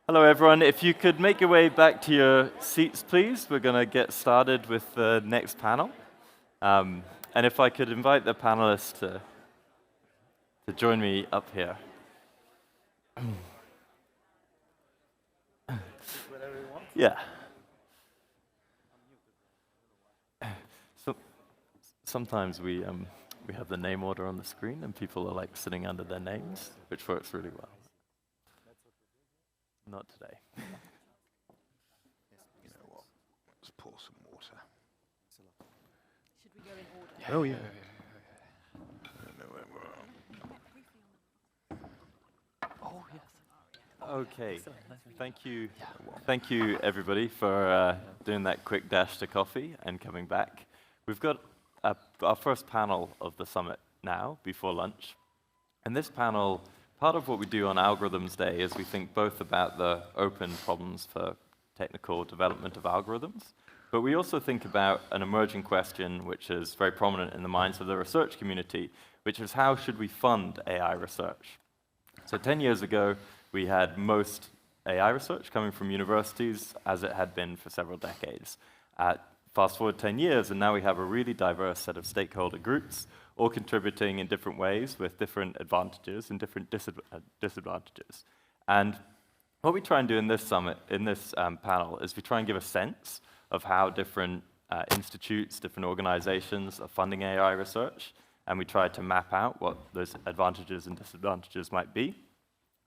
Hello, everyone. If you could make your way back to your seats, please. We're going to get started with the next panel. And if I could invite the panelists to join me up here. Whatever you want. Yeah. So sometimes we have the name order on the screen, and people are like sitting under their names, which works really well. Not today. You know what? Let's pour some water. Should we go in order? Oh, yeah. Oh, yes. Okay. Thank you, everybody, for doing that quick dash to coffee and coming back. We've got our first panel of the summit now, before lunch. And this panel, part of what we do on Algorithms Day is we think both about the open problems for technical development of algorithms, but we also think about an emerging question which is very prominent in the minds of the research community, which is how should we fund AI research? So 10 years ago, we had most AI research coming from universities, as it had been for several decades. Fast forward 10 years, and now we have a really diverse set of stakeholder groups, all contributing in different ways with different advantages and different disadvantages. And what we try and do in this summit, in this panel, is we try and give a sense of how different institutes, different organizations are funding AI research, and we try to map out what those advantages and disadvantages might be.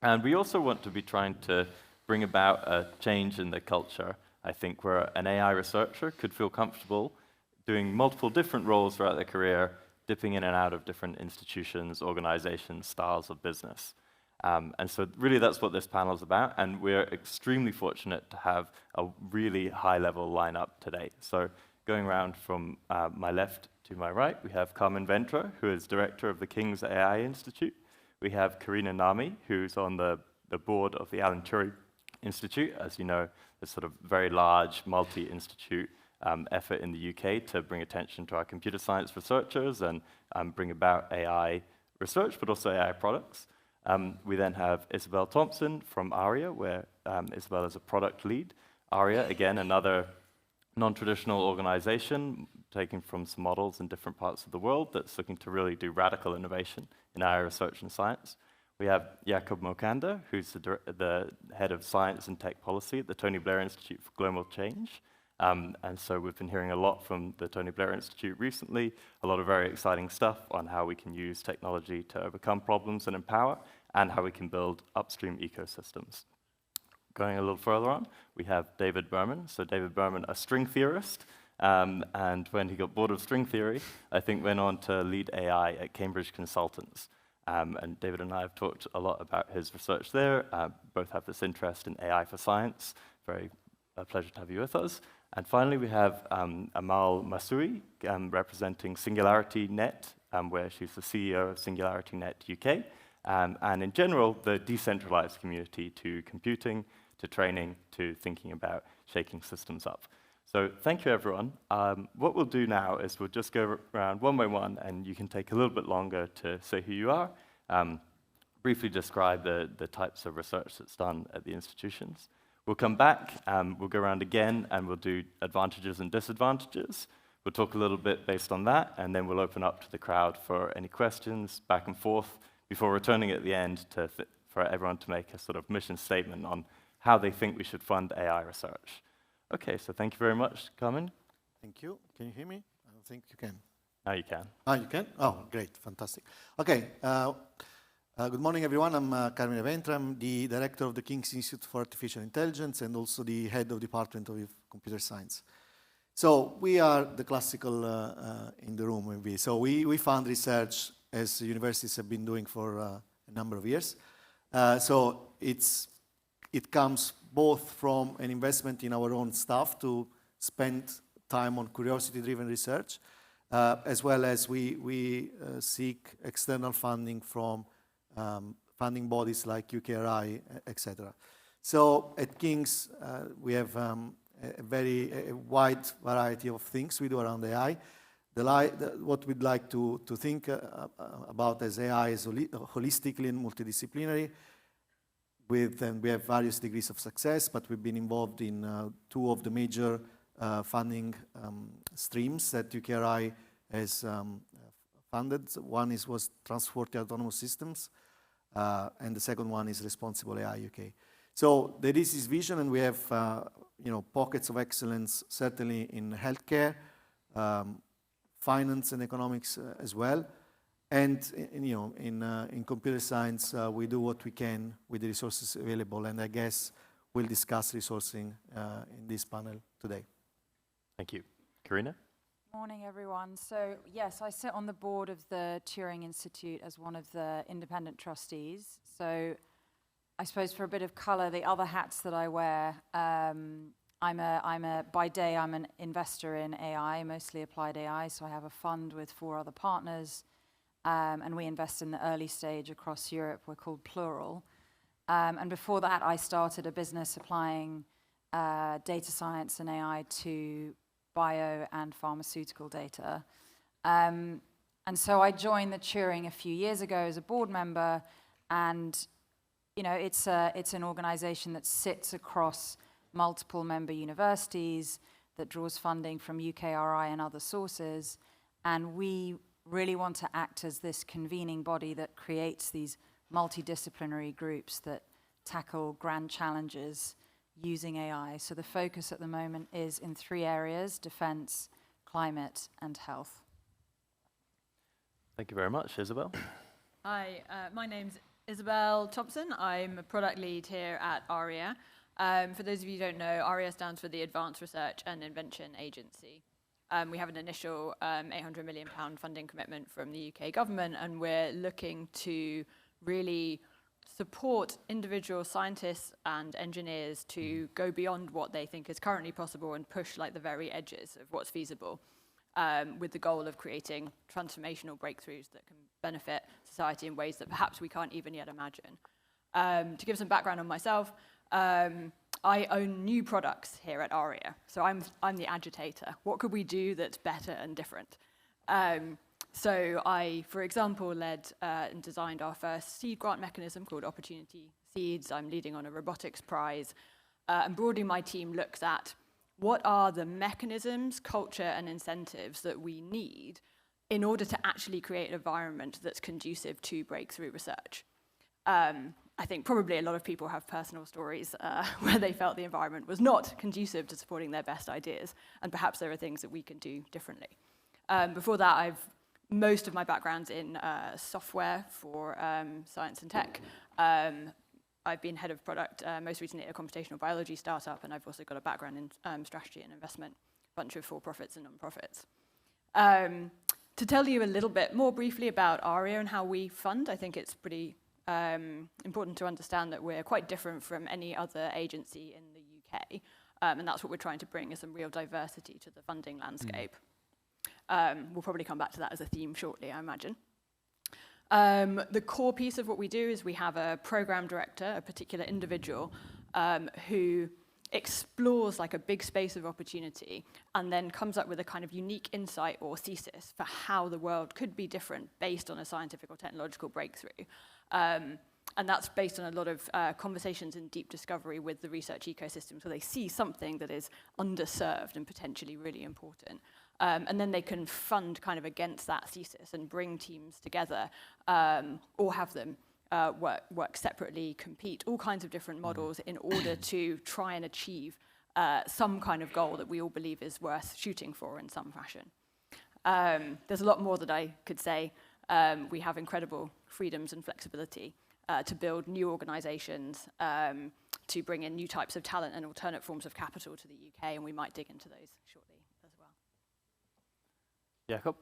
And we also want to be trying to bring about a change in the culture, I think, where an AI researcher could feel comfortable doing multiple different roles throughout their career, dipping in and out of different institutions, organizations, styles of business. And so really that's what this panel is about, and we're extremely fortunate to have a really high-level lineup today. So going around from my left to my right, we have Carmine Ventre, who is director of the King's AI Institute. We have Carina Namih, who's on the board of the Alan Turing Institute. As you know, it's sort of very large multi-institute effort in the UK to bring attention to our computer science researchers and bring about AI research, but also AI products. We then have Isabel Thompson from ARIA, where Isabel is a product lead. ARIA, again, another non-traditional organization taken from some models in different parts of the world that's looking to really do radical innovation in AI research and science. We have Jakob Mökander, who's the head of science and tech policy at the Tony Blair Institute for Global Change. And so we've been hearing a lot from the Tony Blair Institute recently, a lot of very exciting stuff on how we can use technology to overcome problems and empower, and how we can build upstream ecosystems. Going a little further on, we have David Berman. So David Berman, a string theorist, and when he got bored of string theory, I think went on to lead AI at Cambridge Consultants. And David and I have talked a lot about his research there. Both have this interest in AI for science. Very a pleasure to have you with us. And finally, we have Amal Moussaoui, representing SingularityNET, where she's the CEO of SingularityNET UK, and in general, the decentralized community to computing, to training, to thinking about shaking systems up. So thank you, everyone. What we'll do now is we'll just go around one by one, and you can take a little bit longer to say who you are, briefly describe the types of research that's done at the institutions. We'll come back, we'll go around again, and we'll do advantages and disadvantages. We'll talk a little bit based on that, and then we'll open up to the crowd for any questions, back and forth, before returning at the end for everyone to make a sort of mission statement on how they think we should fund AI research. Okay, so thank you very much, Carmine. Thank you. Can you hear me? I don't think you can. Now you can. Ah, you can? Oh, great. Fantastic. Okay. Good morning, everyone. I'm Carmine Ventre. I'm the director of the King's Institute for Artificial Intelligence and also the head of the Department of Computer Science. So we are the classical in the room, maybe. So we fund research as universities have been doing for a number of years. So it comes both from an investment in our own staff to spend time on curiosity-driven research, as well as we seek external funding from funding bodies like UKRI, etc. So at King's, we have a wide variety of things we do around AI. What we'd like to think about as AI is holistically and multidisciplinary, and we have various degrees of success, but we've been involved in 2 of the major funding streams that UKRI has funded. One was Transport Autonomous Systems, and the second one is Responsible AI UK. So there is this vision, and we have pockets of excellence, certainly in healthcare, finance and economics as well. And in computer science, we do what we can with the resources available, and I guess we'll discuss resourcing in this panel today. Thank you. Carina? Morning, everyone. So, yes, I sit on the board of the Turing Institute as one of the independent trustees. So, I suppose for a bit of color, the other hats that I wear, by day, I'm an investor in AI, mostly applied AI. So I have a fund with 4 other partners, and we invest in the early stage across Europe. We're called Plural. And before that, I started a business applying data science and AI to bio and pharmaceutical data. And so I joined the Turing a few years ago as a board member, and it's an organization that sits across multiple member universities, that draws funding from UKRI and other sources, and we really want to act as this convening body that creates these multidisciplinary groups that tackle grand challenges using AI. So the focus at the moment is in 3 areas: defense, climate, and health. Thank you very much. Isabel? Hi, my name's Isabel Thompson. I'm a product lead here at ARIA. For those of you who don't know, ARIA stands for the Advanced Research and Invention Agency. We have an initial £800 million funding commitment from the UK government, and we're looking to really support individual scientists and engineers to go beyond what they think is currently possible and push like the very edges of what's feasible, with the goal of creating transformational breakthroughs that can benefit society in ways that perhaps we can't even yet imagine. To give some background on myself, I own new products here at ARIA, so I'm the agitator. What could we do that's better and different? So I, for example, led and designed our first seed grant mechanism called Opportunity Seeds. I'm leading on a robotics prize. And broadly, my team looks at what are the mechanisms, culture, and incentives that we need in order to actually create an environment that's conducive to breakthrough research. I think probably a lot of people have personal stories where they felt the environment was not conducive to supporting their best ideas, and perhaps there are things that we can do differently. Before that, most of my background's in software for science and tech. I've been head of product most recently at a computational biology startup, and I've also got a background in strategy and investment, a bunch of for-profits and non-profits. To tell you a little bit more briefly about ARIA and how we fund, I think it's pretty important to understand that we're quite different from any other agency in the UK, and that's what we're trying to bring, is some real diversity to the funding landscape. We'll probably come back to that as a theme shortly, I imagine. The core piece of what we do is we have a program director, a particular individual, who explores like a big space of opportunity and then comes up with a kind of unique insight or thesis for how the world could be different based on a scientific or technological breakthrough. And that's based on a lot of conversations and deep discovery with the research ecosystems where they see something that is underserved and potentially really important. And then they can fund kind of against that thesis and bring teams together, or have them work separately, compete, all kinds of different models in order to try and achieve some kind of goal that we all believe is worth shooting for in some fashion. There's a lot more that I could say. We have incredible freedoms and flexibility to build new organizations, to bring in new types of talent and alternate forms of capital to the UK, and we might dig into those shortly as well. Jakob?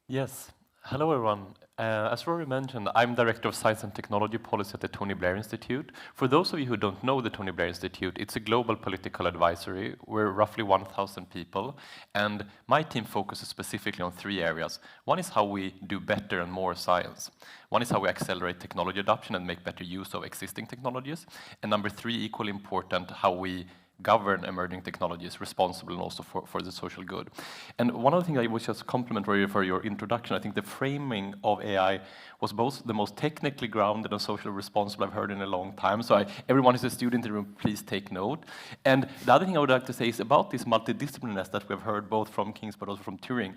Yes. Hello, everyone. As Rory mentioned, I'm Director of Science and Technology Policy at the Tony Blair Institute. For those of you who don't know the Tony Blair Institute, it's a global political advisory. We're roughly 1,000 people, and my team focuses specifically on 3 areas. One is how we do better and more science. One is how we accelerate technology adoption and make better use of existing technologies. And number 3, equally important, how we govern emerging technologies responsible and also for the social good. And one of the things I was just complimentary for your introduction, I think the framing of AI was both the most technically grounded and socially responsible I've heard in a long time. So everyone who's a student in the room, please take note. And the other thing I would like to say is about this multidisciplinariness that we've heard both from King's but also from Turing.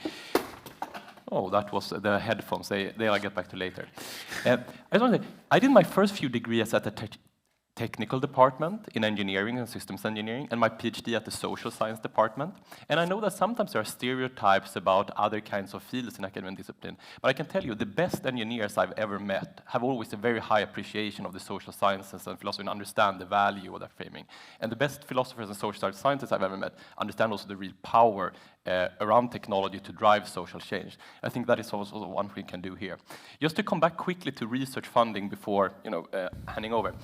Oh, that was the headphones. I'll get back to later. I just want to say, I did my first few degrees at the technical department in engineering and systems engineering, and my PhD at the social science department. And I know that sometimes there are stereotypes about other kinds of fields in academic discipline, but I can tell you the best engineers I've ever met have always a very high appreciation of the social sciences and philosophy and understand the value of that framing. And the best philosophers and social scientists I've ever met understand also the real power around technology to drive social change. I think that is also one we can do here. Just to come back quickly to research funding before handing over.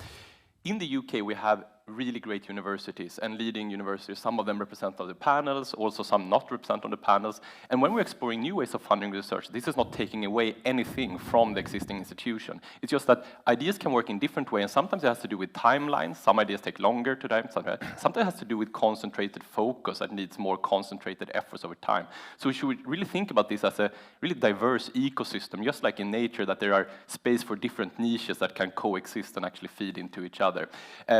In the UK, we have really great universities and leading universities. Some of them represent on the panels, also some not represent on the panels. And when we're exploring new ways of funding research, this is not taking away anything from the existing institution. It's just that ideas can work in different ways, and sometimes it has to do with timelines. Some ideas take longer to time. Sometimes it has to do with concentrated focus that needs more concentrated efforts over time. So we should really think about this as a really diverse ecosystem, just like in nature, that there are space for different niches that can coexist and actually feed into each other.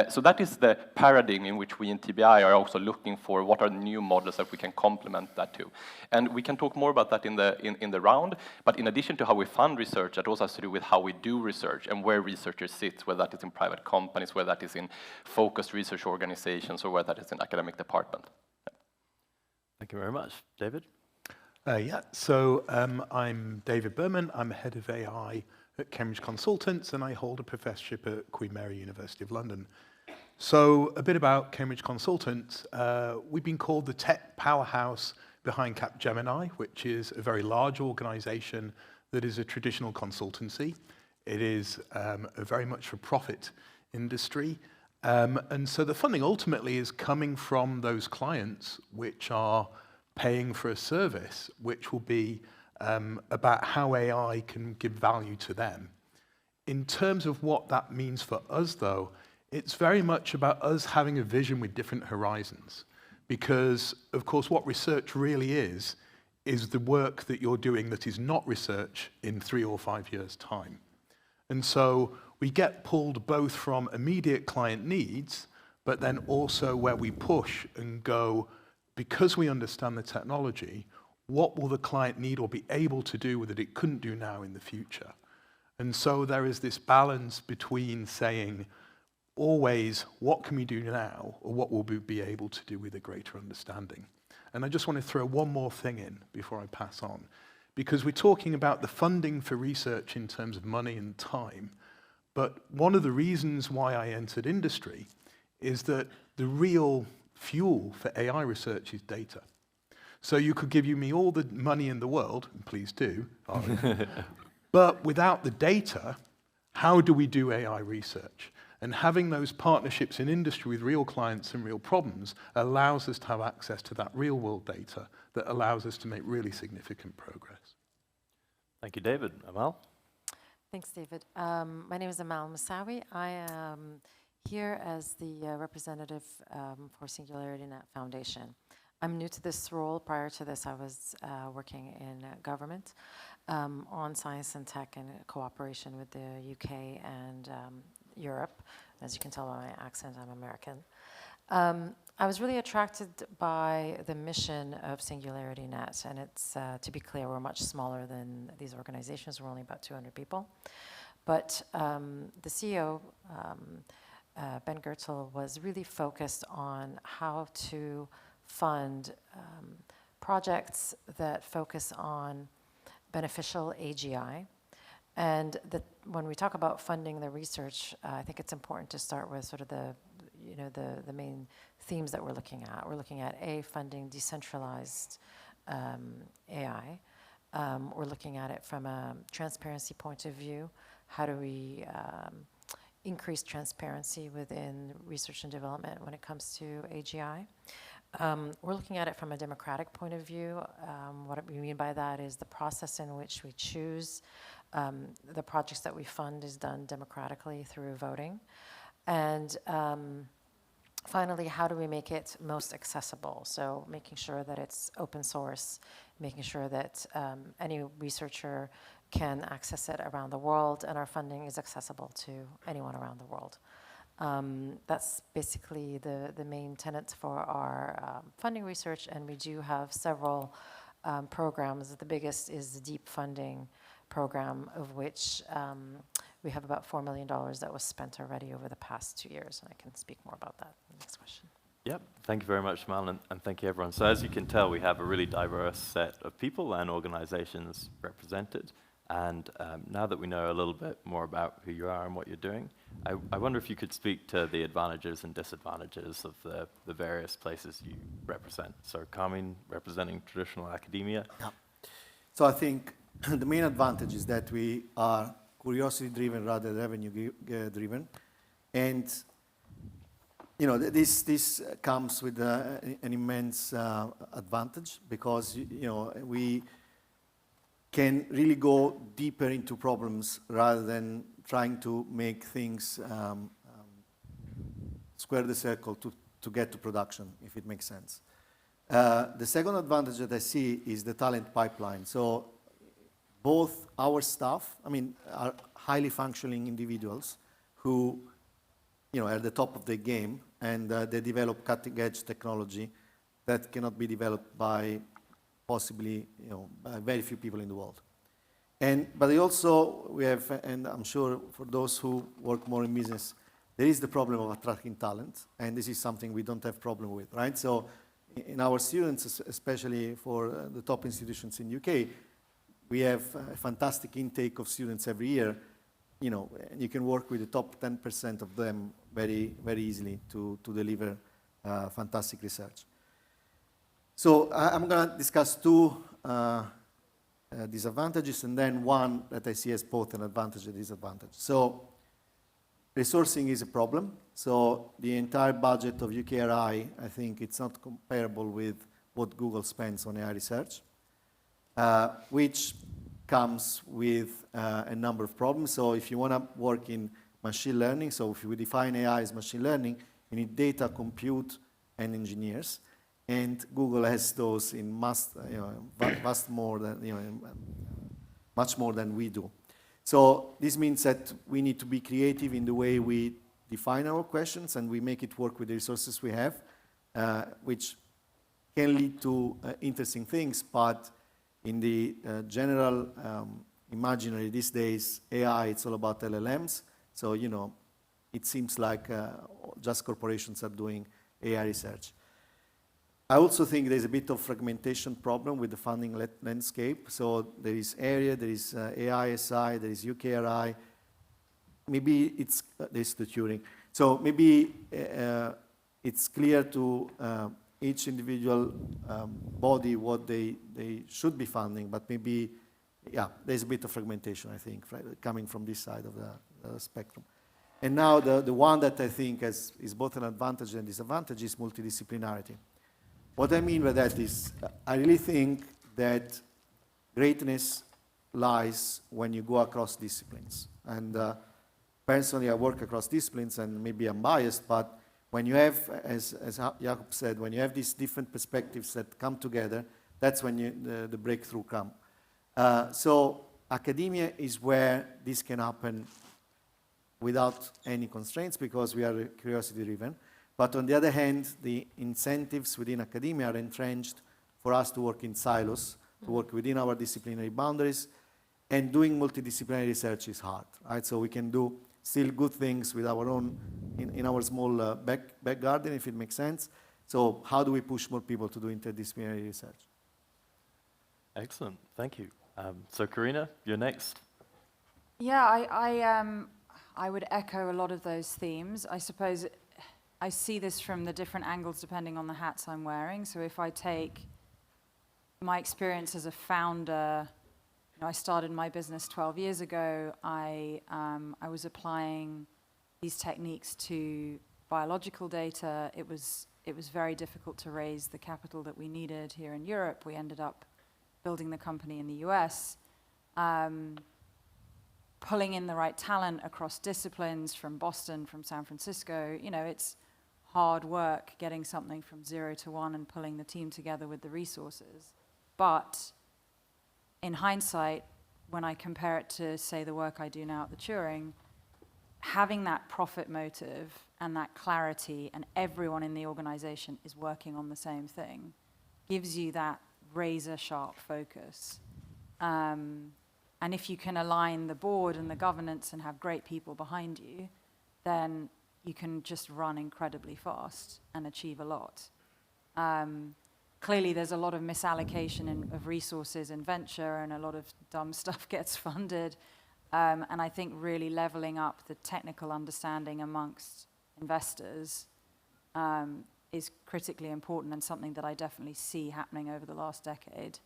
So that is the paradigm in which we in TBI are also looking for what are the new models that we can complement that to. And we can talk more about that in the round, but in addition to how we fund research, that also has to do with how we do research and where researchers sit, whether that is in private companies, whether that is in focused research organizations, or whether that is in academic department. Thank you very much. David? So I'm David Berman. I'm head of AI at Cambridge Consultants, and I hold a professorship at Queen Mary University of London. So a bit about Cambridge Consultants. We've been called the tech powerhouse behind Capgemini, which is a very large organization that is a traditional consultancy. It is a very much for profit industry. And so the funding ultimately is coming from those clients which are paying for a service, which will be about how AI can give value to them. In terms of what that means for us, though, it's very much about us having a vision with different horizons. Because, of course, what research really is the work that you're doing that is not research in 3 or 5 years' time. And so we get pulled both from immediate client needs, but then also where we push and go, because we understand the technology, what will the client need or be able to do with it it couldn't do now in the future? And so there is this balance between saying, always, what can we do now, or what will we be able to do with a greater understanding? And I just want to throw one more thing in before I pass on, because we're talking about the funding for research in terms of money and time, but one of the reasons why I entered industry is that the real fuel for AI research is data. So you could give me all the money in the world, and please do, but without the data, how do we do AI research? And having those partnerships in industry with real clients and real problems allows us to have access to that real-world data that allows us to make really significant progress. Thank you, David. Amal? Thanks, David. My name is Amal Moussaoui. I am here as the representative for SingularityNET Foundation. I'm new to this role. Prior to this, I was working in government on science and tech in cooperation with the UK and Europe. As you can tell by my accent, I'm American. I was really attracted by the mission of SingularityNET, and it's, to be clear, we're much smaller than these organizations. We're only about 200 people. But the CEO, Ben Gertel, was really focused on how to fund projects that focus on beneficial AGI. And when we talk about funding the research, I think it's important to start with sort of the main themes that we're looking at. We're looking at funding decentralized AI. We're looking at it from a transparency point of view. How do we increase transparency within research and development when it comes to AGI? We're looking at it from a democratic point of view. What we mean by that is the process in which we choose the projects that we fund is done democratically through voting. And finally, how do we make it most accessible? So making sure that it's open source, making sure that any researcher can access it around the world, and our funding is accessible to anyone around the world. That's basically the main tenet for our funding research, and we do have several programs. The biggest is the deep funding program, of which we have about $4 million that was spent already over the past 2 years, and I can speak more about that in the next question. Yep, thank you very much, Amal, and thank you, everyone. So as you can tell, we have a really diverse set of people and organizations represented. And now that we know a little bit more about who you are and what you're doing, I wonder if you could speak to the advantages and disadvantages of the various places you represent. So Carmine, representing traditional academia. Yeah. So I think the main advantage is that we are curiosity-driven rather than revenue-driven. And you know, this comes with an immense advantage because we can really go deeper into problems rather than trying to make things square the circle to get to production, if it makes sense. The second advantage that I see is the talent pipeline. So both our staff, are highly functioning individuals who are at the top of their game, and they develop cutting-edge technology that cannot be developed by possibly very few people in the world. But we have, and I'm sure for those who work more in business, there is the problem of attracting talent, and this is something we don't have problem with, right? So in our students, especially for the top institutions in UK, we have a fantastic intake of students every year, and you can work with the top 10% of them very, very easily to deliver fantastic research. So I'm going to discuss two disadvantages, and then one that I see as both an advantage and disadvantage. So resourcing is a problem. So the entire budget of UKRI, I think it's not comparable with what Google spends on AI research, which comes with a number of problems. So if you want to work in machine learning, so if we define AI as machine learning, you need data, compute, and engineers. And Google has those in much more than we do. So this means that we need to be creative in the way we define our questions, and we make it work with the resources we have, which can lead to interesting things. But in the general imaginary these days, AI, it's all about LLMs. So it seems like just corporations are doing AI research. I also think there's a bit of fragmentation problem with the funding landscape. So there is area, there is AISI, there is UKRI. Maybe there's the Turing. So maybe it's clear to each individual body what they should be funding, but maybe, there's a bit of fragmentation, I think, coming from this side of the spectrum. And now the one that I think is both an advantage and disadvantage is multidisciplinarity. What I mean by that is, I really think that greatness lies when you go across disciplines. And personally, I work across disciplines, and maybe I'm biased, but when you have, as Jakob said, when you have these different perspectives that come together, that's when the breakthrough comes. So academia is where this can happen without any constraints, because we are curiosity-driven. But on the other hand, the incentives within academia are entrenched for us to work in silos, to work within our disciplinary boundaries, and doing multidisciplinary research is hard, right? So we can do still good things with our own, in our small back garden, if it makes sense. So how do we push more people to do interdisciplinary research? Excellent, thank you. So Carina, you're next. Yeah, I would echo a lot of those themes. I suppose I see this from the different angles depending on the hats I'm wearing. So if I take my experience as a founder, I started my business 12 years ago. I was applying these techniques to biological data. It was very difficult to raise the capital that we needed here in Europe. We ended up building the company in the US, pulling in the right talent across disciplines from Boston, from San Francisco. It's hard work getting something from 0 to 1 and pulling the team together with the resources. But in hindsight, when I compare it to, say, the work I do now at the Turing, having that profit motive and that clarity and everyone in the organization is working on the same thing gives you that razor-sharp focus. And if you can align the board and the governance and have great people behind you, then you can just run incredibly fast and achieve a lot. Clearly, there's a lot of misallocation of resources in venture, and a lot of dumb stuff gets funded. And I think really leveling up the technical understanding amongst investors is critically important, and something that I definitely see happening over the last decade.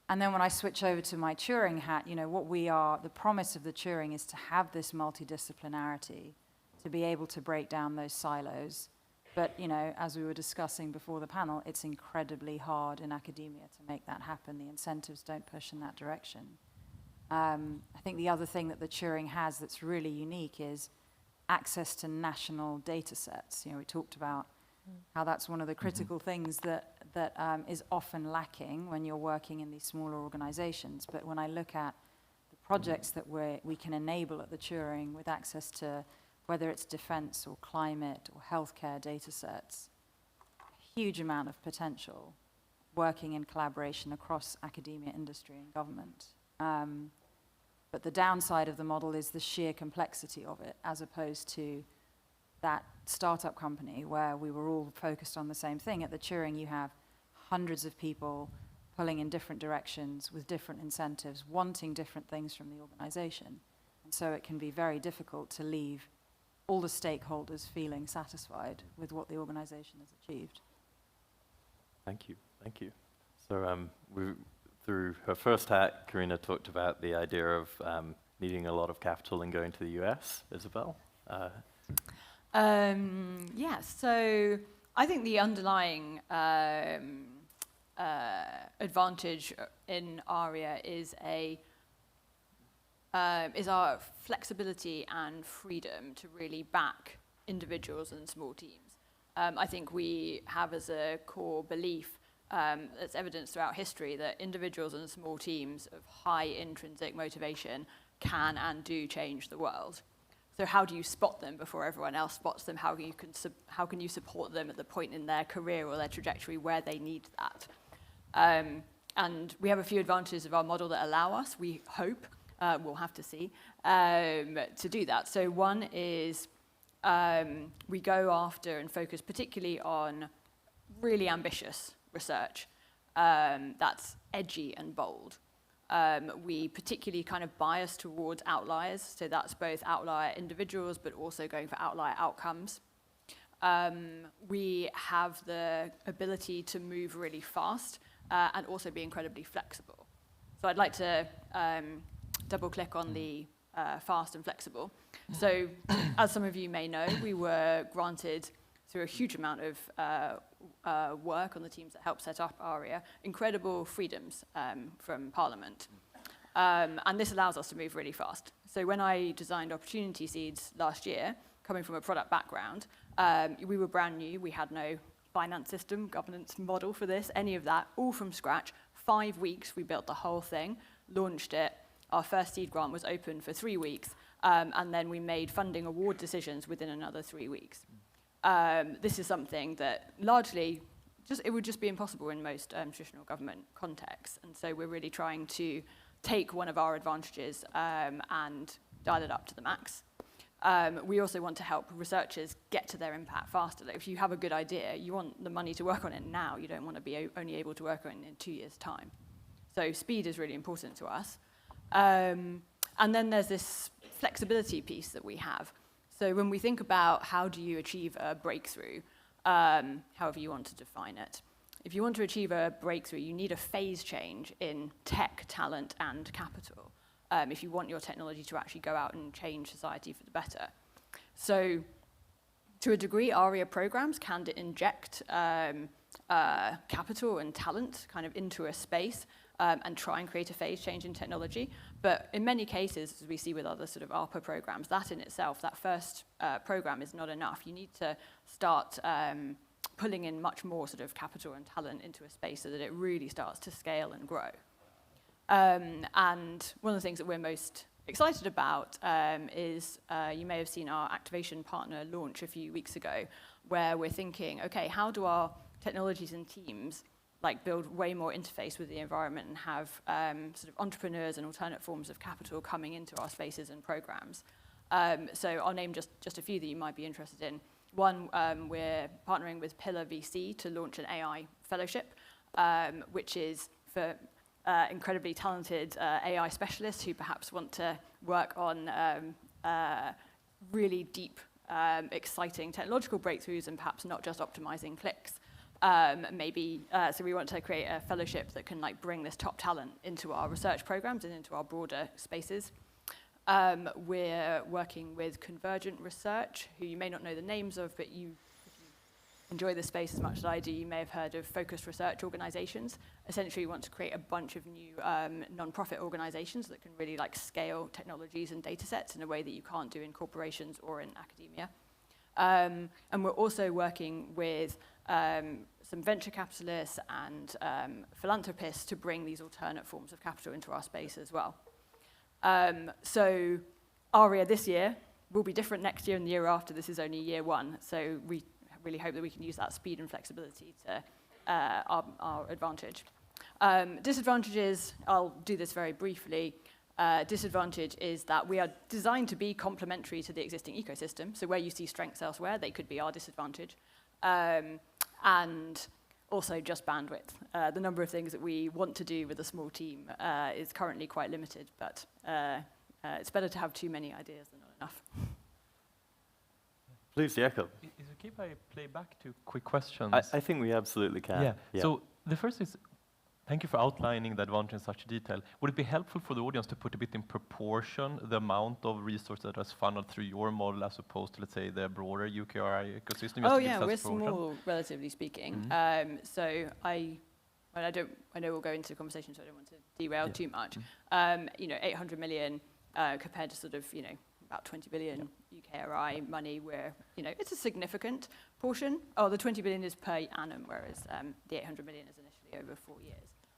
And then when I switch over to my Turing hat, the promise of the Turing is to have this multidisciplinarity, to be able to break down those silos. But, as we were discussing before the panel, it's incredibly hard in academia to make that happen. The incentives don't push in that direction. I think the other thing that the Turing has that's really unique is access to national data sets. We talked about how that's one of the critical things that is often lacking when you're working in these smaller organizations. But when I look at the projects that we can enable at the Turing with access to whether it's defense or climate or healthcare data sets, a huge amount of potential working in collaboration across academia, industry, and government. But the downside of the model is the sheer complexity of it, as opposed to that startup company where we were all focused on the same thing. At the Turing, you have hundreds of people pulling in different directions with different incentives, wanting different things from the organization. And so it can be very difficult to leave all the stakeholders feeling satisfied with what the organization has achieved. Thank you. So through her first hat, Carina talked about the idea of needing a lot of capital and going to the US. Isabel? Yes, so I think the underlying advantage in ARIA is our flexibility and freedom to really back individuals and small teams. I think we have as a core belief that's evidenced throughout history that individuals and small teams of high intrinsic motivation can and do change the world. So how do you spot them before everyone else spots them? How can you support them at the point in their career or their trajectory where they need that? And we have a few advantages of our model that allow us, we hope, we'll have to see, to do that. So one is we go after and focus particularly on really ambitious research that's edgy and bold. We particularly kind of bias towards outliers, so that's both outlier individuals but also going for outlier outcomes. We have the ability to move really fast and also be incredibly flexible. So I'd like to double click on the fast and flexible. So as some of you may know, we were granted through a huge amount of work on the teams that helped set up ARIA, incredible freedoms from Parliament. And this allows us to move really fast. So when I designed Opportunity Seeds last year, coming from a product background, we were brand new. We had no finance system, governance model for this, any of that, all from scratch. 5 weeks, we built the whole thing, launched it. Our first seed grant was open for 3 weeks, and then we made funding award decisions within another 3 weeks. This is something that largely, it would just be impossible in most traditional government contexts. And so we're really trying to take one of our advantages and dial it up to the max. We also want to help researchers get to their impact faster. Like if you have a good idea, you want the money to work on it now. You don't want to be only able to work on it in 2 years' time. So speed is really important to us. And then there's this flexibility piece that we have. So when we think about how do you achieve a breakthrough, however you want to define it, if you want to achieve a breakthrough, you need a phase change in tech, talent, and capital if you want your technology to actually go out and change society for the better. So to a degree, ARIA programs can inject capital and talent kind of into a space and try and create a phase change in technology. But in many cases, as we see with other sort of ARPA programs, that in itself, that first program is not enough. You need to start pulling in much more sort of capital and talent into a space so that it really starts to scale and grow. And one of the things that we're most excited about is you may have seen our activation partner launch a few weeks ago, where we're thinking, okay, how do our technologies and teams like build way more interface with the environment and have sort of entrepreneurs and alternate forms of capital coming into our spaces and programs. So I'll name just a few that you might be interested in. One, we're partnering with Pillar VC to launch an AI fellowship, which is for incredibly talented AI specialists who perhaps want to work on really deep, exciting technological breakthroughs and perhaps not just optimizing clicks. So we want to create a fellowship that can like bring this top talent into our research programs and into our broader spaces. We're working with Convergent Research, who you may not know the names of, but if you enjoy the space as much as I do, you may have heard of focused research organizations. Essentially, we want to create a bunch of new non-profit organizations that can really like scale technologies and data sets in a way that you can't do in corporations or in academia. And we're also working with some venture capitalists and philanthropists to bring these alternate forms of capital into our space as well. So ARIA this year will be different next year and the year after. This is only year one. So we really hope that we can use that speed and flexibility to our advantage. Disadvantages, I'll do this very briefly. Disadvantage is that we are designed to be complementary to the existing ecosystem. So where you see strengths elsewhere, they could be our disadvantage. And also just bandwidth. The number of things that we want to do with a small team is currently quite limited, but it's better to have too many ideas than not enough. Please, Jakob. Is it okay if I play back 2 quick questions? I think we absolutely can. Yeah. So the first is, thank you for outlining the advantage in such detail. Would it be helpful for the audience to put a bit in proportion the amount of resources that is funneled through your model as opposed to, let's say, the broader UKRI ecosystem? Oh yeah, we're small, relatively speaking. Mm-hmm. So I know we'll go into the conversation, so I don't want to derail too much. 800 million compared to sort of, about 20 billion UKRI money, where, it's a significant portion. Oh, the 20 billion is per annum, whereas the 800 million is initially over 4 years.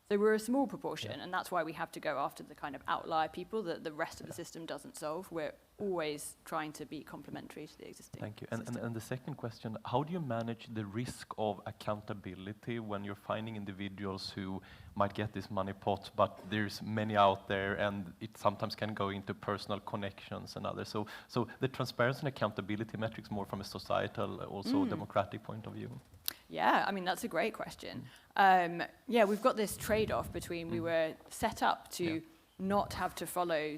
So we're a small proportion, and that's why we have to go after the kind of outlier people that the rest of the system doesn't solve. We're always trying to be complementary to the existing Thank you. system. And the second question, how do you manage the risk of accountability when you're finding individuals who might get this money pot, but there's many out there, and it sometimes can go into personal connections and others. So the transparency and accountability metrics more from a societal, also democratic point of view. Yeah, I mean, that's a great question. We've got this trade-off between we were set up to not have to follow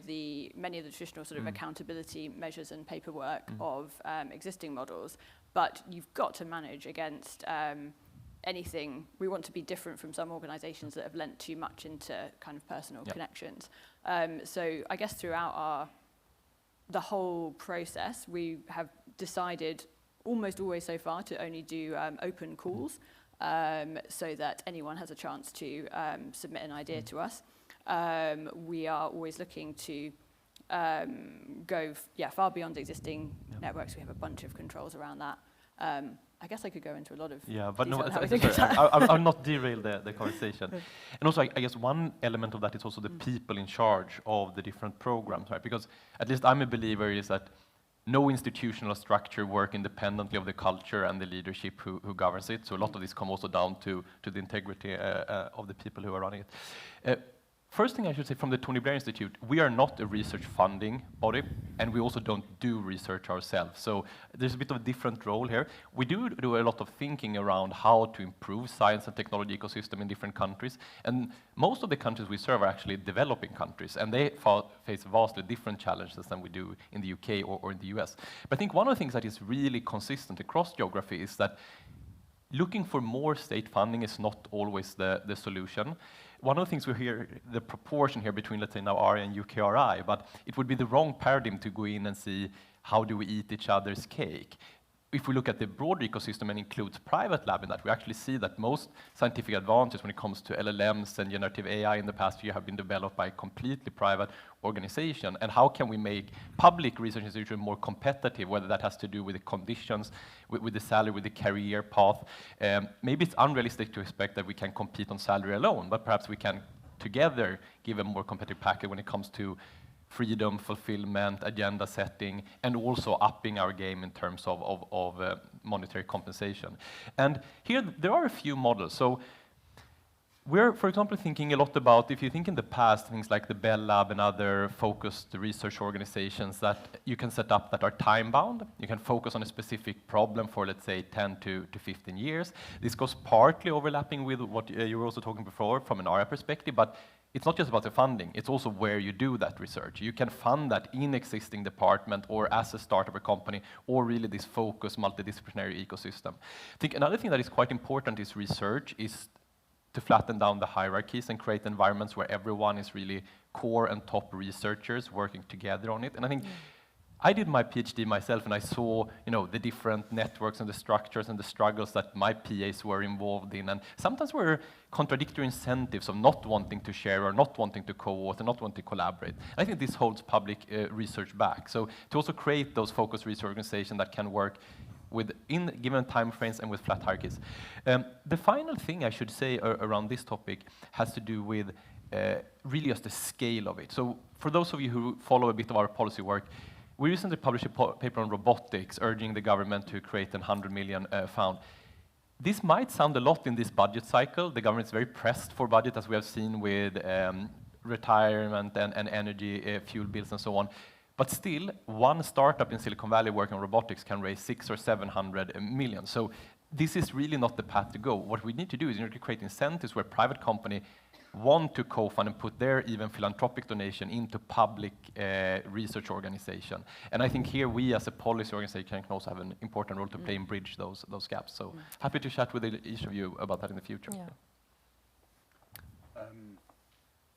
many of the traditional sort of accountability measures and paperwork of existing models, but you've got to manage against anything. We want to be different from some organizations that have lent too much into kind of personal connections. So I guess throughout the whole process, we have decided almost always so far to only do open calls so that anyone has a chance to submit an idea to us. We are always looking to go far beyond existing networks. We have a bunch of controls around that. I guess I could go into a lot of but no, detail. I'll not derail the conversation. And also, I guess one element of that is also the people in charge of the different programs, right? Because at least I'm a believer is that no institutional structure work independently of the culture and the leadership who governs it. So a lot of this comes also down to the integrity of the people who are running it. First thing I should say, from the Tony Blair Institute, we are not a research funding body, and we also don't do research ourselves. So there's a bit of a different role here. We do a lot of thinking around how to improve science and technology ecosystem in different countries. And most of the countries we serve are actually developing countries, and they face vastly different challenges than we do in the UK or in the US. But I think one of the things that is really consistent across geography is that looking for more state funding is not always the solution. One of the things we hear, the proportion here between, let's say, now ARIA and UKRI, but it would be the wrong paradigm to go in and see how do we eat each other's cake. if we look at the broader ecosystem and includes private lab in that, we actually see that most scientific advances when it comes to LLMs and generative AI in the past year have been developed by a completely private organization. And how can we make public research institutions more competitive, whether that has to do with the conditions, with the salary, with the career path. Maybe it's unrealistic to expect that we can compete on salary alone, but perhaps we can together give a more competitive package when it comes to freedom, fulfillment, agenda setting, and also upping our game in terms of monetary compensation. And here there are a few models. So we're, for example, thinking a lot about, if you think in the past, things like the Bell Lab and other focused research organizations that you can set up that are time-bound. You can focus on a specific problem for, let's say, 10 to 15 years. This goes partly overlapping with what you were also talking before from an ARIA perspective, but it's not just about the funding, it's also where you do that research. You can fund that in existing department or as a startup or company, or really this focused multidisciplinary ecosystem. I think another thing that is quite important is research is to flatten down the hierarchies and create environments where everyone is really core and top researchers working together on it. And I think I did my PhD myself, and I saw, the different networks and the structures and the struggles that my PAs were involved in. And sometimes were contradictory incentives of not wanting to share or not wanting to co-author, not wanting to collaborate. I think this holds public research back. So to also create those focused research organizations that can work within given time frames and with flat hierarchies. The final thing I should say around this topic has to do with really just the scale of it. So for those of you who follow a bit of our policy work, we recently published a paper on robotics, urging the government to create a 100 million fund. This might sound a lot in this budget cycle. The government is very pressed for budget, as we have seen with retirement and energy fuel bills and so on. But still, one startup in Silicon Valley working on robotics can raise 600 or 700 million. So this is really not the path to go. What we need to do is to create incentives where private company want to co-fund and put their even philanthropic donation into public research organization. And I think here we as a policy organization can also have an important role to play and bridge those gaps. So happy to chat with each of you about that in the future. Yeah.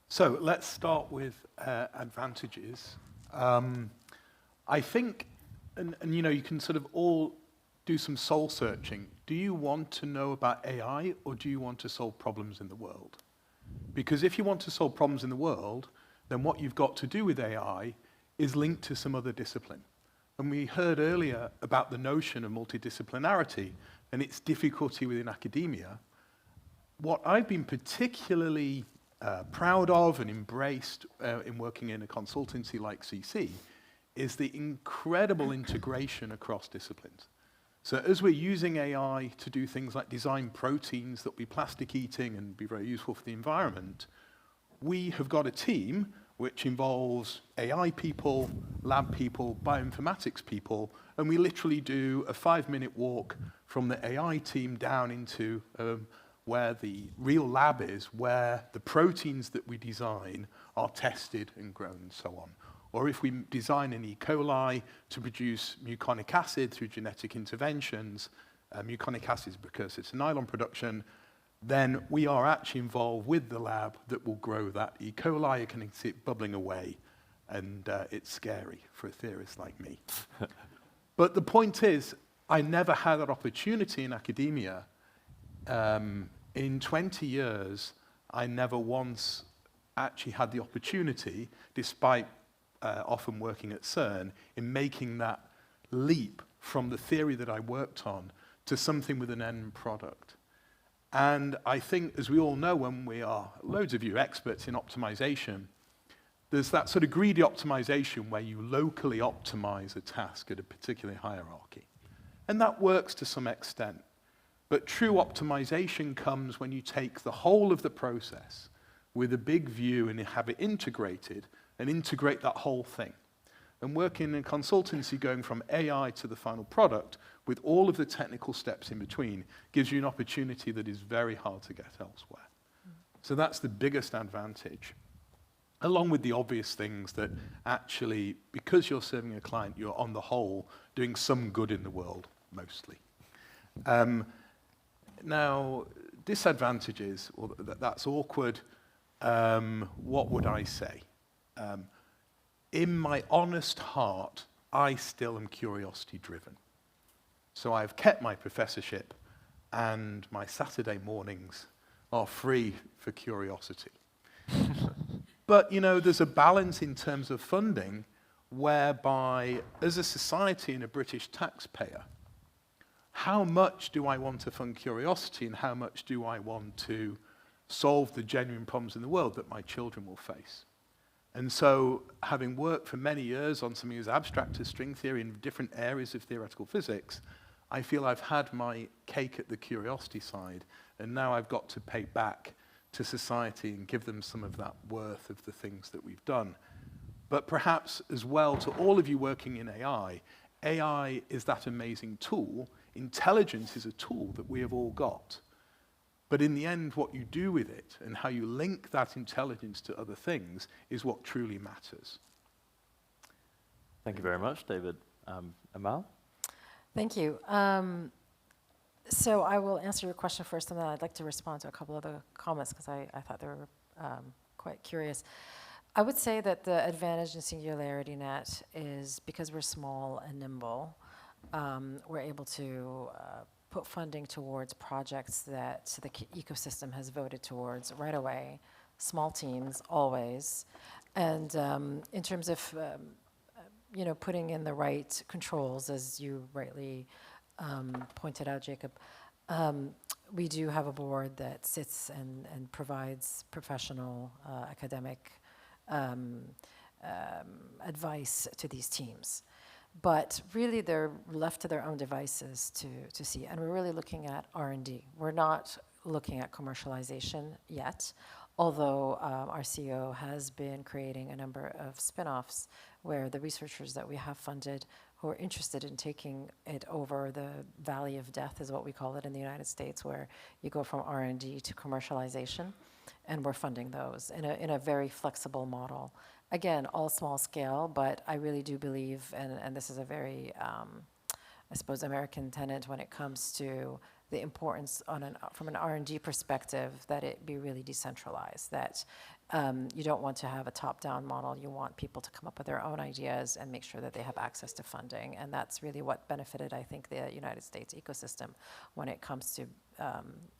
So let's start with advantages. I think, and you can sort of all do some soul searching. Do you want to know about AI, or do you want to solve problems in the world? Because if you want to solve problems in the world, then what you've got to do with AI is linked to some other discipline. And we heard earlier about the notion of multidisciplinarity and its difficulty within academia. What I've been particularly proud of and embraced in working in a consultancy like CC is the incredible integration across disciplines. So as we're using AI to do things like design proteins that will be plastic eating and be very useful for the environment, we have got a team which involves AI people, lab people, bioinformatics people, and we literally do a 5-minute walk from the AI team down into where the real lab is, where the proteins that we design are tested and grown and so on. Or if we design an E. coli to produce muconic acid through genetic interventions, muconic acid is a precursor to nylon production, then we are actually involved with the lab that will grow that E. coli. You can see it bubbling away, and it's scary for a theorist like me. But the point is, I never had that opportunity in academia. In 20 years, I never once actually had the opportunity, despite often working at CERN, in making that leap from the theory that I worked on to something with an end product. And I think, as we all know, when we are, loads of you experts in optimization, there's that sort of greedy optimization where you locally optimize a task at a particular hierarchy. And that works to some extent. But true optimization comes when you take the whole of the process with a big view and have it integrated, and integrate that whole thing. And working in consultancy, going from AI to the final product, with all of the technical steps in between, gives you an opportunity that is very hard to get elsewhere. So that's the biggest advantage. Along with the obvious things that actually, because you're serving a client, you're on the whole doing some good in the world, mostly. Now, disadvantages, well, that's awkward. What would I say? In my honest heart, I still am curiosity-driven. So I've kept my professorship, and my Saturday mornings are free for curiosity. But, you know, there's a balance in terms of funding whereby, as a society and a British taxpayer, how much do I want to fund curiosity and how much do I want to solve the genuine problems in the world that my children will face? And so, having worked for many years on something as abstract as string theory in different areas of theoretical physics, I feel I've had my cake at the curiosity side, and now I've got to pay back to society and give them some of that worth of the things that we've done. But perhaps as well, to all of you working in AI, AI is that amazing tool. Intelligence is a tool that we have all got. But in the end, what you do with it and how you link that intelligence to other things is what truly matters. Thank you very much, David. Amal? Thank you. So I will answer your question first, and then I'd like to respond to a couple of the comments because I thought they were quite curious. I would say that the advantage in SingularityNET is because we're small and nimble, we're able to put funding towards projects that the ecosystem has voted towards right away, small teams, always. And in terms of you know, putting in the right controls, as you rightly pointed out, Jakob, we do have a board that sits and provides professional academic advice to these teams. But really, they're left to their own devices to see. And we're really looking at R&D. We're not looking at commercialization yet, although our CEO has been creating a number of spin-offs where the researchers that we have funded who are interested in taking it over the valley of death, is what we call it in the United States, where you go from R&D to commercialization, and we're funding those in a very flexible model. Again, all small scale, but I really do believe, and this is a very, I suppose, American tenet when it comes to the importance from an R&D perspective, that it be really decentralized, that you don't want to have a top-down model. You want people to come up with their own ideas and make sure that they have access to funding. And that's really what benefited, I think, the United States ecosystem when it comes to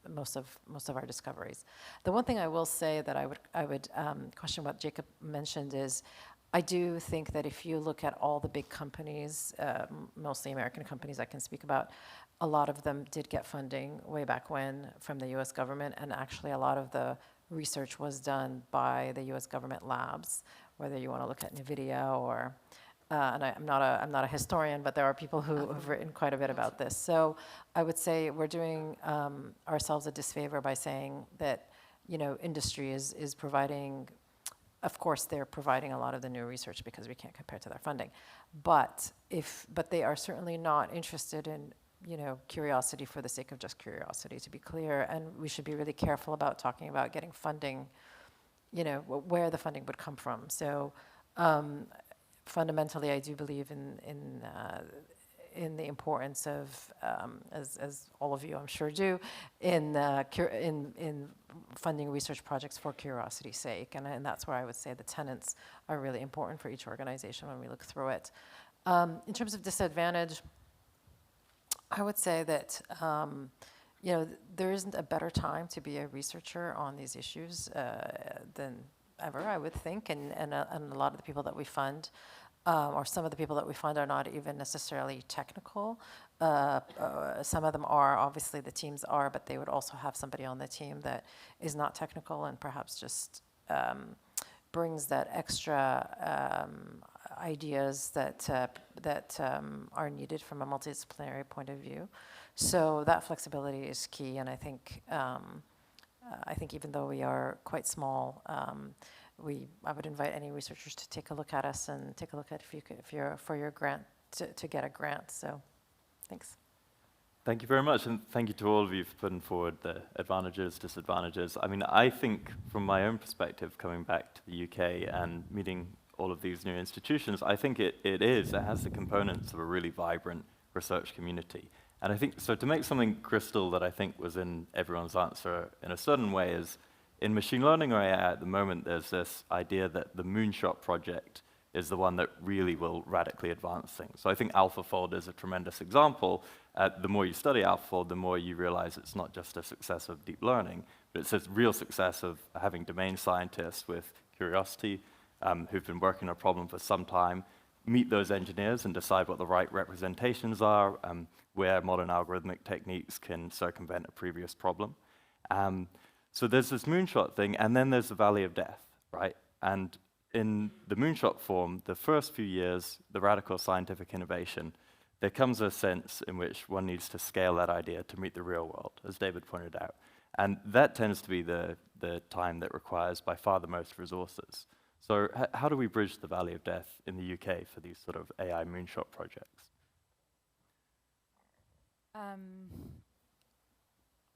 most of our discoveries. The one thing I will say that I would question what Jakob mentioned is, I do think that if you look at all the big companies, mostly American companies I can speak about, a lot of them did get funding way back when from the US government, and actually a lot of the research was done by the US government labs, whether you want to look at NVIDIA or, and I'm not a historian, but there are people who have written quite a bit about this. So I would say we're doing ourselves a disfavor by saying that, you know, industry is providing. Of course, they're providing a lot of the new research because we can't compare to their funding, but they are certainly not interested in, you know, curiosity for the sake of just curiosity, to be clear. And we should be really careful about talking about getting funding, you know, where the funding would come from. So fundamentally, I do believe in the importance of, as all of you I'm sure do, in funding research projects for curiosity's sake. And that's where I would say the tenets are really important for each organization when we look through it. In terms of disadvantage, I would say that you know, there isn't a better time to be a researcher on these issues than ever, I would think, and a lot of the people that we fund, or some of the people that we fund, are not even necessarily technical. Some of them are, obviously the teams are, but they would also have somebody on the team that is not technical and perhaps just brings that extra ideas that are needed from a multidisciplinary point of view. So that flexibility is key, and I think even though we are quite small, I would invite any researchers to take a look at us and take a look at if you're for your grant to get a grant. So, thanks. Thank you very much, and thank you to all of you for putting forward the advantages, disadvantages. I mean, I think from my own perspective, coming back to the UK and meeting all of these new institutions, I think it has the components of a really vibrant research community. And I think, so to make something crystal that I think was in everyone's answer in a certain way is, in machine learning or AI at the moment, there's this idea that the moonshot project is the one that really will radically advance things. So I think AlphaFold is a tremendous example, the more you study AlphaFold, the more you realize it's not just a success of deep learning, but it's a real success of having domain scientists with curiosity who've been working on a problem for some time, meet those engineers and decide what the right representations are, where modern algorithmic techniques can circumvent a previous problem. So there's this moonshot thing, and then there's the valley of death, right? And in the moonshot form, the first few years, the radical scientific innovation, there comes a sense in which one needs to scale that idea to meet the real world, as David pointed out. And that tends to be the time that requires by far the most resources. So how do we bridge the valley of death in the UK for these sort of AI moonshot projects?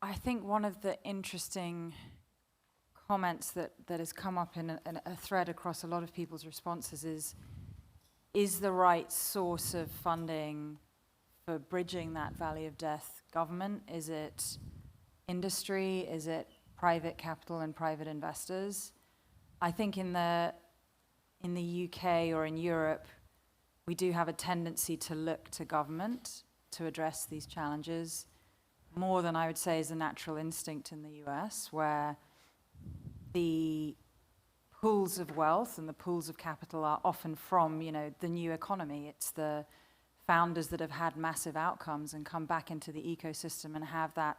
I think one of the interesting comments that has come up in a thread across a lot of people's responses is the right source of funding for bridging that valley of death government? Is it industry? Is it private capital and private investors? I think in the UK or in Europe, we do have a tendency to look to government to address these challenges more than I would say is a natural instinct in the US, where the pools of wealth and the pools of capital are often from, the new economy. It's the founders that have had massive outcomes and come back into the ecosystem and have that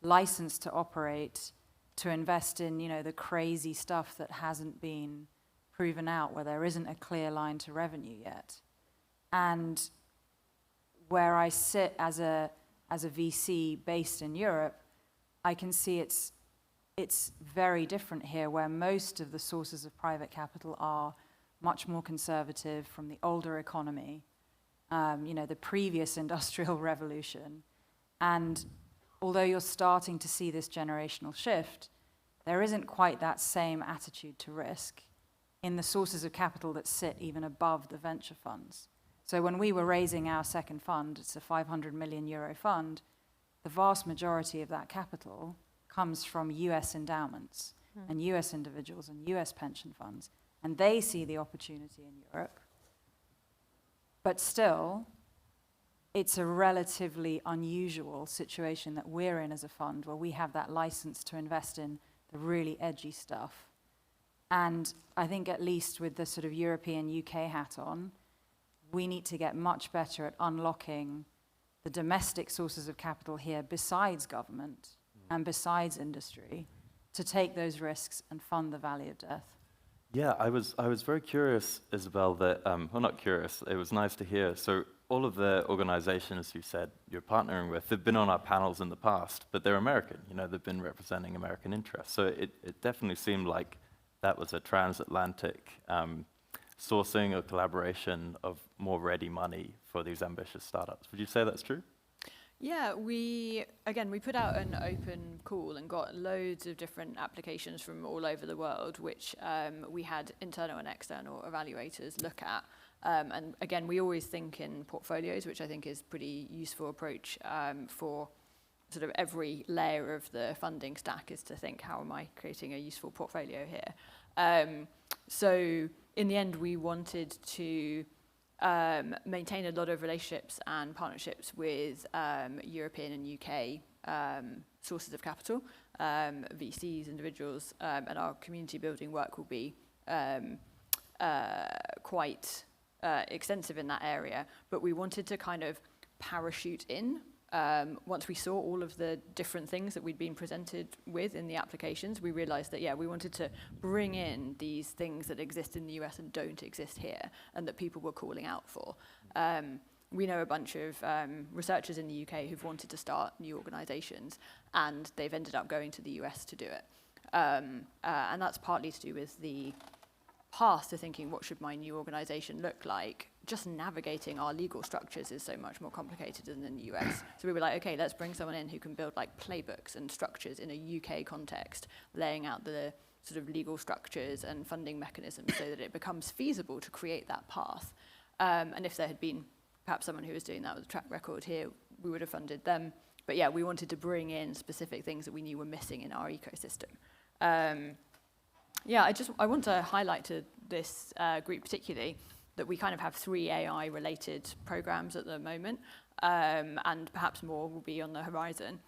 license to operate, to invest in, the crazy stuff that hasn't been proven out, where there isn't a clear line to revenue yet. And where I sit as a VC based in Europe, I can see it's very different here, where most of the sources of private capital are much more conservative, from the older economy, the previous industrial revolution. And although you're starting to see this generational shift, there isn't quite that same attitude to risk in the sources of capital that sit even above the venture funds. So when we were raising our second fund, it's a 500 million euro fund, the vast majority of that capital comes from US endowments and US individuals and US pension funds, and they see the opportunity in Europe. But still, it's a relatively unusual situation that we're in as a fund, where we have that license to invest in the really edgy stuff. And I think, at least with the sort of European UK hat on, we need to get much better at unlocking the domestic sources of capital here besides government and besides industry to take those risks and fund the valley of death. Yeah, I was very curious, Isabel, that, well, not curious, it was nice to hear. So all of the organizations you said you're partnering with, they've been on our panels in the past, but they're American, they've been representing American interests. So it definitely seemed like that was a transatlantic sourcing or collaboration of more ready money for these ambitious startups. Would you say that's true? Yeah, we put out an open call and got loads of different applications from all over the world, which we had internal and external evaluators look at. And again, we always think in portfolios, which I think is a pretty useful approach for sort of every layer of the funding stack, is to think, how am I creating a useful portfolio here? So in the end, we wanted to maintain a lot of relationships and partnerships with European and UK sources of capital, VCs, individuals, and our community building work will be quite extensive in that area. But we wanted to kind of parachute in once we saw all of the different things that we'd been presented with in the applications. We realized that, we wanted to bring in these things that exist in the US and don't exist here, and that people were calling out for. We know a bunch of researchers in the UK who've wanted to start new organizations, and they've ended up going to the US to do it. And that's partly to do with the path to thinking, what should my new organization look like? Just navigating our legal structures is so much more complicated than in the US. So we were like, okay, let's bring someone in who can build like playbooks and structures in a UK context, laying out the sort of legal structures and funding mechanisms so that it becomes feasible to create that path. And if there had been perhaps someone who was doing that with a track record here, we would have funded them. But yeah, we wanted to bring in specific things that we knew were missing in our ecosystem. I want to highlight to this group particularly that we kind of have 3 AI-related programs at the moment. and perhaps more will be on the horizon.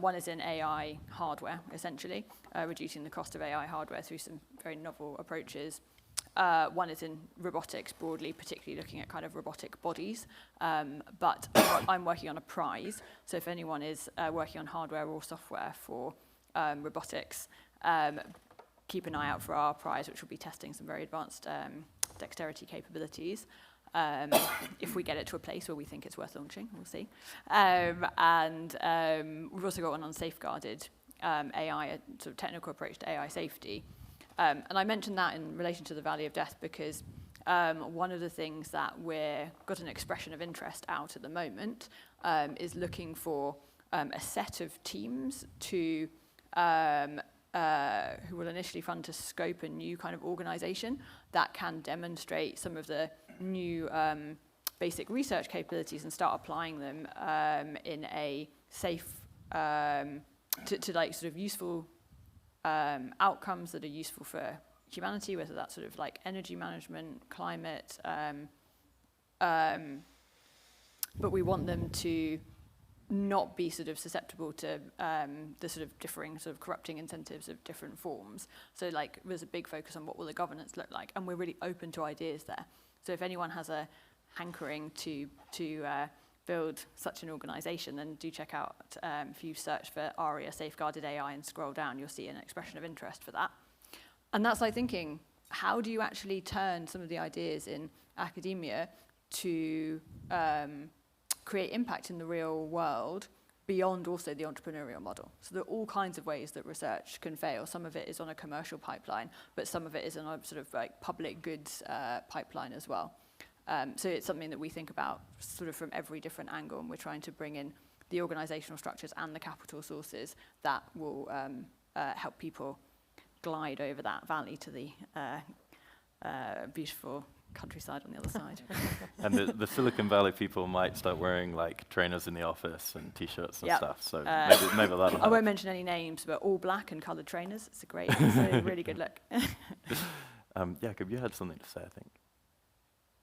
One is in AI hardware, essentially, reducing the cost of AI hardware through some very novel approaches. One is in robotics broadly, particularly looking at kind of robotic bodies. But I'm working on a prize, so if anyone is working on hardware or software for robotics, keep an eye out for our prize, which will be testing some very advanced dexterity capabilities. If we get it to a place where we think it's worth launching, we'll see. We've also got one on safeguarded AI, a sort of technical approach to AI safety. And I mentioned that in relation to the Valley of Death because one of the things that we're got an expression of interest out at the moment is looking for a set of teams to who will initially fund to scope a new kind of organization that can demonstrate some of the new basic research capabilities and start applying them in a safe, to like sort of useful outcomes that are useful for humanity, whether that's sort of like energy management, climate, but we want them to not be sort of susceptible to the sort of differing sort of corrupting incentives of different forms. So like there's a big focus on what will the governance look like, and we're really open to ideas there. So if anyone has a hankering to build such an organization, then do check out, if you search for ARIA Safeguarded AI and scroll down, you'll see an expression of interest for that. And that's like thinking, how do you actually turn some of the ideas in academia to create impact in the real world beyond also the entrepreneurial model? So there are all kinds of ways that research can fail. Some of it is on a commercial pipeline, but some of it is on a sort of like public goods pipeline as well. So it's something that we think about sort of from every different angle, and we're trying to bring in the organizational structures and the capital sources that will help people glide over that valley to the beautiful countryside on the other side. And the Silicon Valley people might start wearing like trainers in the office and t-shirts and stuff. So maybe that'll help. I won't mention any names, but all black and coloured trainers. It's a really good look. Jakob, you had something to say, I think.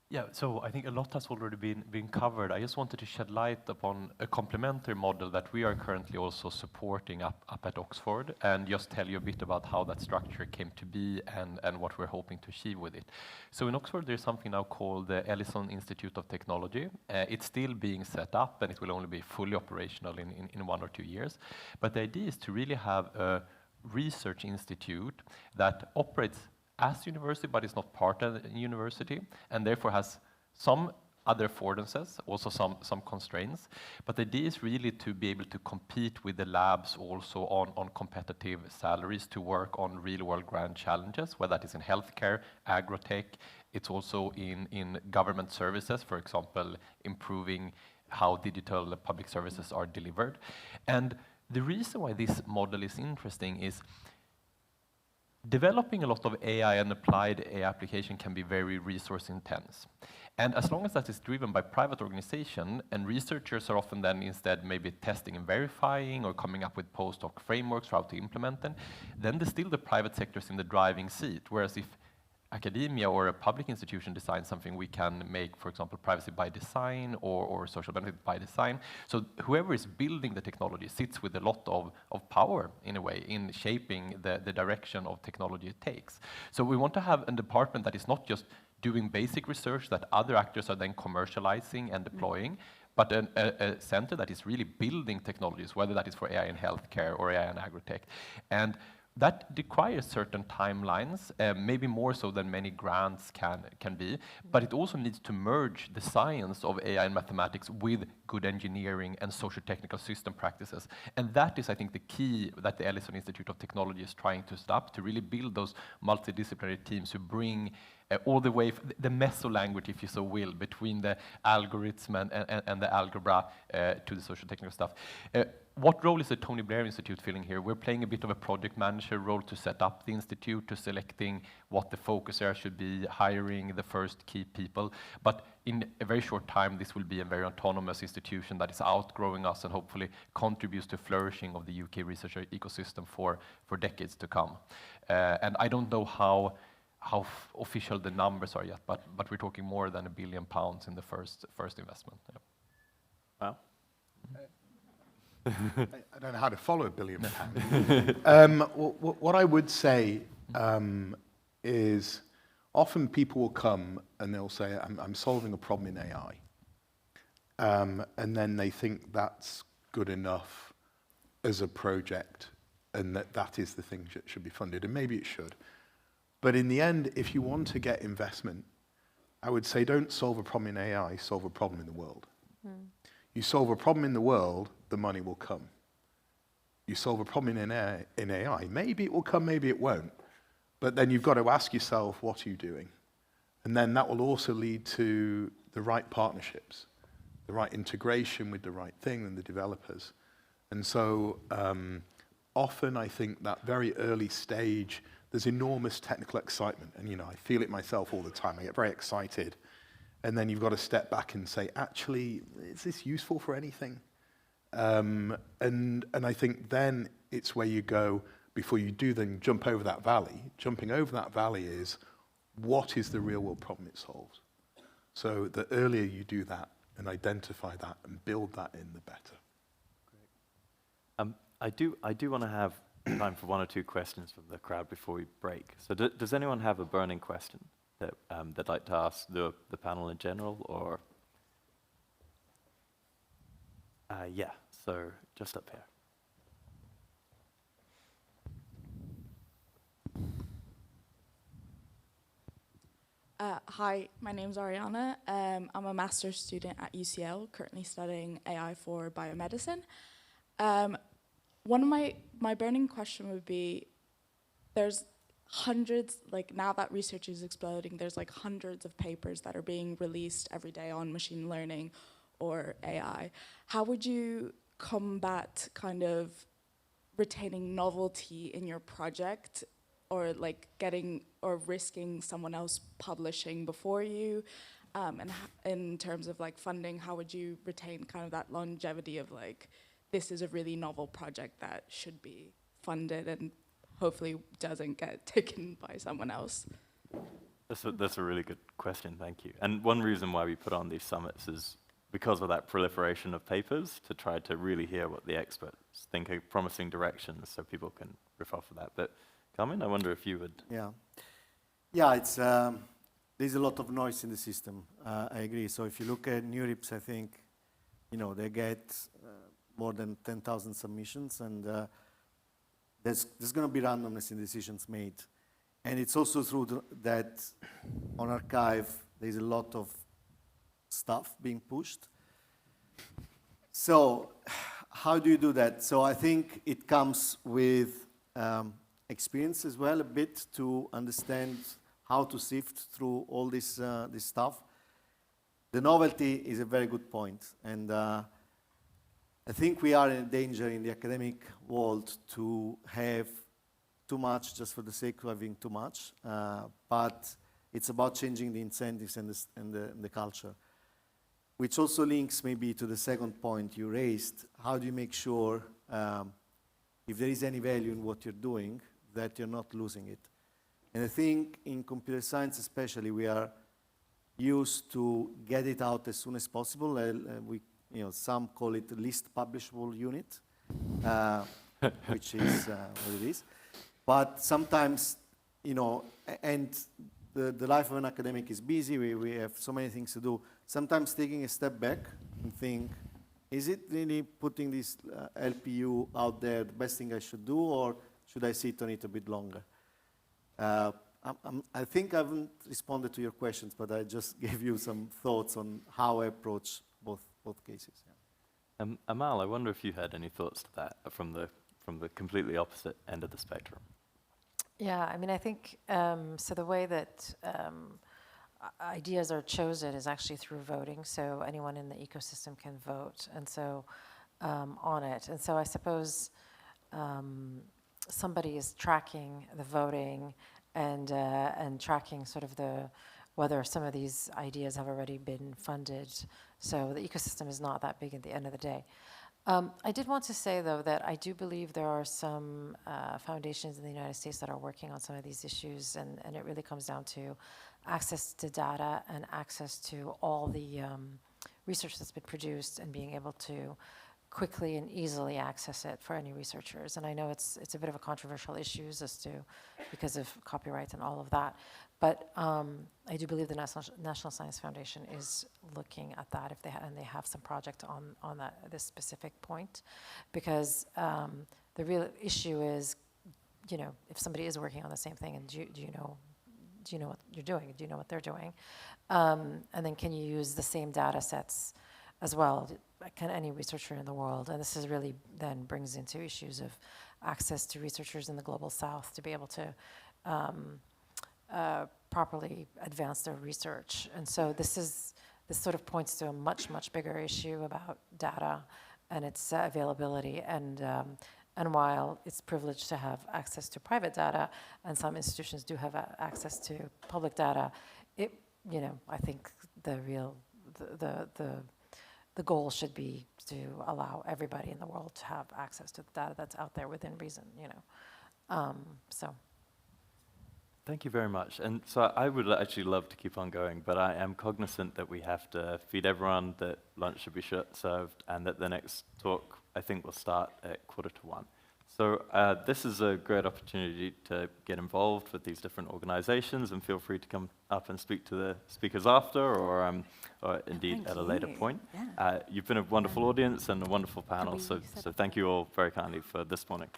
Yeah, so I think a lot has already been covered. I just wanted to shed light upon a complementary model that we are currently also supporting up at Oxford, and just tell you a bit about how that structure came to be and what we're hoping to achieve with it. So in Oxford, there's something now called the Ellison Institute of Technology. It's still being set up, and it will only be fully operational in 1 or 2 years. But the idea is to really have a research institute that operates as university, but it's not part of the university, and therefore has some other affordances, also some constraints. But the idea is really to be able to compete with the labs also on competitive salaries, to work on real-world grand challenges, whether that is in healthcare, agrotech. It's also in government services, for example, improving how digital public services are delivered. And the reason why this model is interesting is developing a lot of AI and applied AI application can be very resource intense. And as long as that is driven by private organization, and researchers are often then instead maybe testing and verifying or coming up with postdoc frameworks for how to implement them, then there's still the private sector is in the driving seat. Whereas if academia or a public institution designs something, we can make, for example, privacy by design or social benefit by design. So whoever is building the technology sits with a lot of power, in a way, in shaping the direction of technology it takes. So we want to have a department that is not just doing basic research that other actors are then commercializing and deploying, but a center that is really building technologies, whether that is for AI in healthcare or AI in agrotech. And that requires certain timelines, maybe more so than many grants can be, but it also needs to merge the science of AI and mathematics with good engineering and socio-technical system practices. And that is, I think, the key that the Ellison Institute of Technology is trying to set up, to really build those multidisciplinary teams who bring all the way, the meso language, if you so will, between the algorithm and the algebra to the socio-technical stuff. What role is the Tony Blair Institute filling here? We're playing a bit of a project manager role to set up the institute, to selecting what the focus area should be, hiring the first key people. But in a very short time, this will be a very autonomous institution that is outgrowing us and hopefully contributes to flourishing of the UK research ecosystem for decades to come. And I don't know how official the numbers are yet, but we're talking more than £1 billion in the first investment. Yeah. Wow. I don't know how to follow £1 billion. What I would say is often people will come and they'll say, I'm solving a problem in AI. And then they think that's good enough as a project and that is the thing that should be funded. And maybe it should. But in the end, if you want to get investment, I would say don't solve a problem in AI, solve a problem in the world. You solve a problem in the world, the money will come. You solve a problem in AI, maybe it will come, maybe it won't. But then you've got to ask yourself, what are you doing? And then that will also lead to the right partnerships, the right integration with the right thing and the developers. And so often I think that very early stage, there's enormous technical excitement. And you know, I feel it myself all the time. I get very excited. And then you've got to step back and say, actually, is this useful for anything? And I think then it's where you go, before you do then jump over that valley. Jumping over that valley is, what is the real world problem it solves? So the earlier you do that and identify that and build that in, the better. Great. I do want to have time for 1 or 2 questions from the crowd before we break. So does anyone have a burning question that they'd like to ask the panel in general, or? Yeah, so just up here. Hi, my name's Ariana. I'm a master's student at UCL, currently studying AI for biomedicine. One of my burning question would be, there's hundreds, like now that research is exploding, there's like hundreds of papers that are being released every day on machine learning or AI. How would you combat kind of retaining novelty in your project, or like getting or risking someone else publishing before you? And in terms of like funding, how would you retain kind of that longevity of like, this is a really novel project that should be funded and hopefully doesn't get taken by someone else? That's a really good question, thank you. And one reason why we put on these summits is because of that proliferation of papers, to try to really hear what the experts think are promising directions so people can riff off of that. But Carmine, I wonder if you would. Yeah, it's there's a lot of noise in the system. I agree. So if you look at NeurIPS, I think, you know, they get more than 10,000 submissions, and there's going to be randomness in decisions made. And it's also true that on archive, there's a lot of stuff being pushed. So how do you do that? So I think it comes with experience as well, a bit, to understand how to sift through all this stuff. The novelty is a very good point. And I think we are in danger in the academic world to have too much just for the sake of having too much. But it's about changing the incentives and the culture, which also links maybe to the second point you raised. How do you make sure, if there is any value in what you're doing, that you're not losing it? And I think in computer science especially, we are used to get it out as soon as possible. Some call it the least publishable unit, which is what it is. But sometimes, and the life of an academic is busy. We have so many things to do. Sometimes taking a step back and think, is it really putting this LPU out there the best thing I should do, or should I sit on it a bit longer? I think I haven't responded to your questions, but I just gave you some thoughts on how I approach both cases. Yeah. Amal, I wonder if you had any thoughts to that from the completely opposite end of the spectrum. Yeah, I mean, I think, so the way that ideas are chosen is actually through voting, so anyone in the ecosystem can vote, and so on it. And so I suppose somebody is tracking the voting and tracking sort of whether some of these ideas have already been funded. So the ecosystem is not that big at the end of the day. I did want to say, though, that I do believe there are some foundations in the United States that are working on some of these issues, and it really comes down to access to data and access to all the research that's been produced and being able to quickly and easily access it for any researchers. And I know it's a bit of a controversial issue because of copyright and all of that. But I do believe the National Science Foundation is looking at that and they have some project on this specific point, because the real issue is, if somebody is working on the same thing, and do you know what you're doing? Do you know what they're doing? And then can you use the same data sets as well? Can any researcher in the world? And this is really then brings into issues of access to researchers in the global south to be able to properly advance their research. And so this sort of points to a much, much bigger issue about data and its availability. And while it's privileged to have access to private data, and some institutions do have access to public data, I think the goal should be to allow everybody in the world to have access to the data that's out there within reason. So. Thank you very much. And so I would actually love to keep on going, but I am cognizant that we have to feed everyone, that lunch should be served, and that the next talk, I think, will start at 1:45. So this is a great opportunity to get involved with these different organizations, and feel free to come up and speak to the speakers after, or indeed at a later point. Yeah. You've been a wonderful audience and a wonderful panel, so thank you all very kindly for this morning.